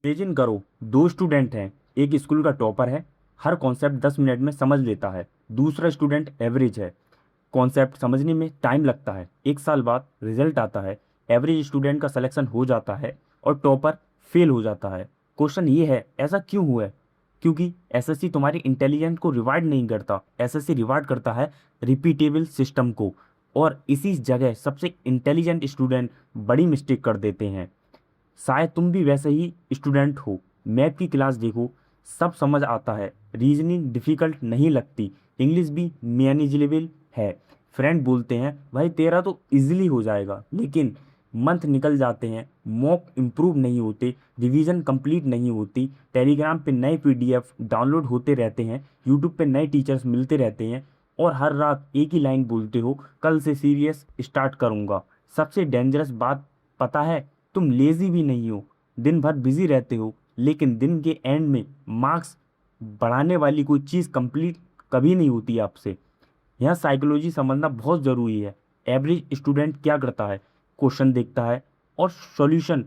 Imagine करो, दो student हैं। एक स्कूल का टॉपर है, हर कॉन्सेप्ट 10 मिनट में समझ लेता है। दूसरा स्टूडेंट एवरेज है, कॉन्सेप्ट समझने में टाइम लगता है। 1 साल बाद रिजल्ट आता है, एवरेज स्टूडेंट का सिलेक्शन हो जाता है और टॉपर फेल हो जाता है। क्वेश्चन ये है, ऐसा क्यों हुआ है? क्योंकि एसएससी तुम्हारी इंटेलिजेंस को रिवार्ड नहीं करता, एसएससी रिवार्ड करता है रिपीटेबल सिस्टम को। और इसी जगह सबसे इंटेलिजेंट स्टूडेंट बड़ी मिस्टेक कर देते हैं। शायद तुम भी वैसे ही स्टूडेंट हो। मैथ की क्लास देखो, सब समझ आता है, रीजनिंग डिफिकल्ट नहीं लगती, इंग्लिश भी मैनेजेबल है। फ्रेंड बोलते हैं भाई तेरा तो इजीली हो जाएगा, लेकिन मंथ निकल जाते हैं, मॉक इम्प्रूव नहीं होते, रिवीजन कंप्लीट नहीं होती, टेलीग्राम पे नए पीडीएफ डाउनलोड होते रहते हैं, यूट्यूब पे नए टीचर्स मिलते रहते हैं, और हर रात एक ही लाइन बोलते हो, कल से सीरियस स्टार्ट करूँगा। सबसे डेंजरस बात पता है, तुम लेजी भी नहीं हो, दिन भर बिजी रहते हो, लेकिन दिन के एंड में मार्क्स बढ़ाने वाली कोई चीज़ कंप्लीट कभी नहीं होती आपसे। यहाँ साइकोलॉजी समझना बहुत ज़रूरी है। एवरेज स्टूडेंट क्या करता है? क्वेश्चन देखता है और सॉल्यूशन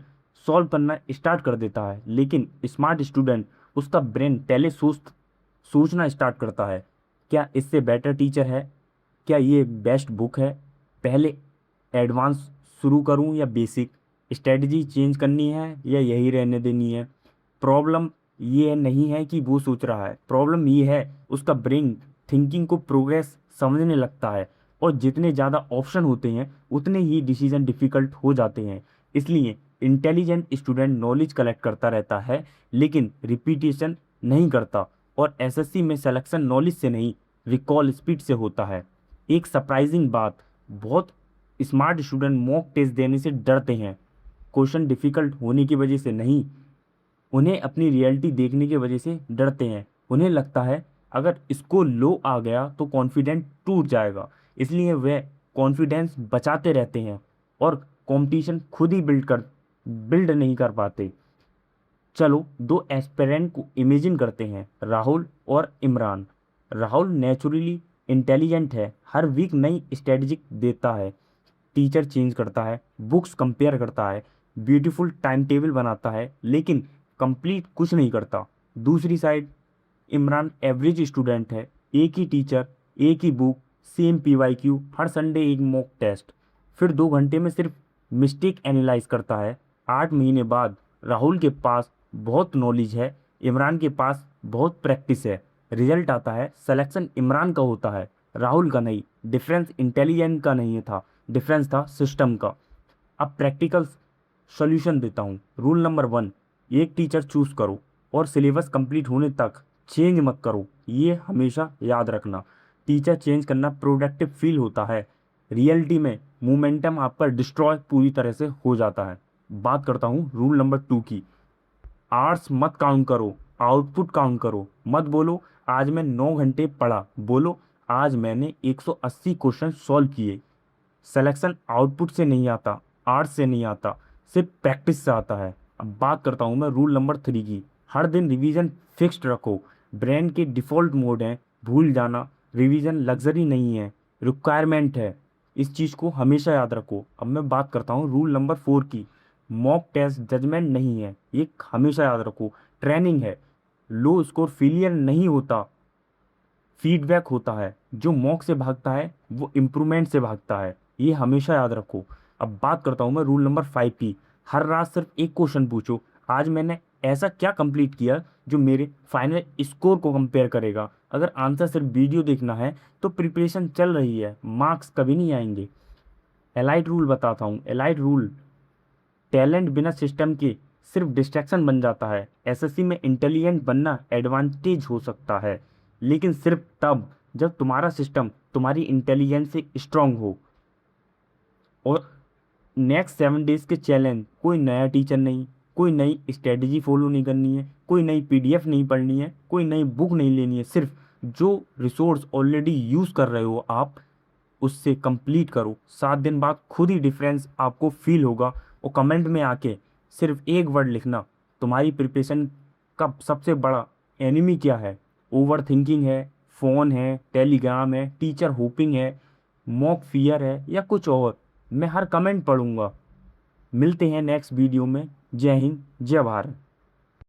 सॉल्व करना स्टार्ट कर देता है, लेकिन स्मार्ट स्टूडेंट, उसका ब्रेन पहले सोचना स्टार्ट करता है। क्या इससे बेटर टीचर है? क्या ये बेस्ट बुक है? पहले एडवांस शुरू करूं या बेसिक? स्ट्रेटजी चेंज करनी है या यही रहने देनी है? प्रॉब्लम ये नहीं है कि वो सोच रहा है, प्रॉब्लम ये है उसका ब्रेन थिंकिंग को प्रोग्रेस समझने लगता है। और जितने ज़्यादा ऑप्शन होते हैं उतने ही डिसीजन डिफ़िकल्ट हो जाते हैं। इसलिए इंटेलिजेंट स्टूडेंट नॉलेज कलेक्ट करता रहता है, लेकिन रिपीटेशन नहीं करता। और एसएससी में सिलेक्शन नॉलेज से नहीं, रिकॉल स्पीड से होता है। एक सरप्राइजिंग बात, बहुत स्मार्ट स्टूडेंट मॉक टेस्ट देने से डरते हैं। क्वेश्चन डिफ़िकल्ट होने की वजह से नहीं, उन्हें अपनी रियलिटी देखने की वजह से डरते हैं। उन्हें लगता है अगर इसको लो आ गया तो कॉन्फिडेंस टूट जाएगा, इसलिए वे कॉन्फिडेंस बचाते रहते हैं और कंपटीशन खुद ही बिल्ड नहीं कर पाते। चलो दो एस्पिरेंट को इमेजिन करते हैं, राहुल और इमरान। राहुल नेचुरली इंटेलिजेंट है, हर वीक नई स्ट्रेटजी देता है, टीचर चेंज करता है, बुक्स कंपेयर करता है, ब्यूटीफुल टाइम टेबल बनाता है, लेकिन कंप्लीट कुछ नहीं करता। दूसरी साइड इमरान एवरेज स्टूडेंट है, एक ही टीचर, एक ही बुक, सेम पीवाईक्यू, हर संडे एक मॉक टेस्ट, फिर 2 घंटे में सिर्फ मिस्टेक एनालाइज करता है। 8 महीने बाद राहुल के पास बहुत नॉलेज है, इमरान के पास बहुत प्रैक्टिस है। रिजल्ट आता है, सिलेक्शन इमरान का होता है, राहुल का नहीं। डिफरेंस इंटेलिजेंस का नहीं था, डिफरेंस था सिस्टम का। अब प्रैक्टिकल सॉल्यूशन देता हूँ। रूल नंबर 1, एक टीचर चूज करो और सिलेबस कंप्लीट होने तक चेंज मत करो। ये हमेशा याद रखना, टीचर चेंज करना प्रोडक्टिव फील होता है, रियलिटी में मोमेंटम आपका डिस्ट्रॉय पूरी तरह से हो जाता है। बात करता हूँ रूल नंबर 2 की। आवर्स मत काउंट करो, आउटपुट काउंट करो। मत बोलो आज मैं 9 घंटे पढ़ा, बोलो आज मैंने 180 क्वेश्चन सॉल्व किए। सिलेक्शन आउटपुट से नहीं आता, आर्ट्स से नहीं आता, सिर्फ प्रैक्टिस से आता है। अब बात करता हूँ मैं रूल नंबर 3 की। हर दिन रिवीजन फिक्स्ड रखो, ब्रेन के डिफ़ॉल्ट मोड है भूल जाना। रिवीजन लग्जरी नहीं है, रिक्वायरमेंट है, इस चीज़ को हमेशा याद रखो। अब मैं बात करता हूँ रूल नंबर 4 की। मॉक टेस्ट जजमेंट नहीं है, ये हमेशा याद रखो, ट्रेनिंग है। लो स्कोर फेलियर नहीं होता, फीडबैक होता है। जो मॉक से भागता है वो इम्प्रूवमेंट से भागता है, ये हमेशा याद रखो। अब बात करता हूँ मैं रूल नंबर 5 की। हर रात सिर्फ एक क्वेश्चन पूछो, आज मैंने ऐसा क्या कंप्लीट किया जो मेरे फाइनल स्कोर को कंपेयर करेगा। अगर आंसर सिर्फ वीडियो देखना है तो प्रिपरेशन चल रही है, मार्क्स कभी नहीं आएंगे। एलाइट रूल बताता हूँ, एलाइट रूल, टैलेंट बिना सिस्टम के सिर्फ डिस्ट्रैक्शन बन जाता है। एसएससी में इंटेलिजेंट बनना एडवांटेज हो सकता है, लेकिन सिर्फ तब जब तुम्हारा सिस्टम तुम्हारी इंटेलिजेंस से स्ट्रांग हो। और नेक्स्ट 7 डेज के चैलेंज, कोई नया टीचर नहीं, कोई नई स्ट्रेटजी फॉलो नहीं करनी है, कोई नई पीडीएफ नहीं पढ़नी है, कोई नई बुक नहीं लेनी है। सिर्फ जो रिसोर्स ऑलरेडी यूज़ कर रहे हो आप, उससे कंप्लीट करो। 7 दिन बाद खुद ही डिफरेंस आपको फील होगा। और कमेंट में आके सिर्फ एक वर्ड लिखना, तुम्हारी प्रिपरेशन का सबसे बड़ा एनिमी क्या है? ओवर थिंकिंग है, फ़ोन है, टेलीग्राम है, टीचर होपिंग है, मॉक फियर है, या कुछ और? मैं हर कमेंट पढ़ूंगा। मिलते हैं नेक्स्ट वीडियो में। जय हिंद, जय भारत।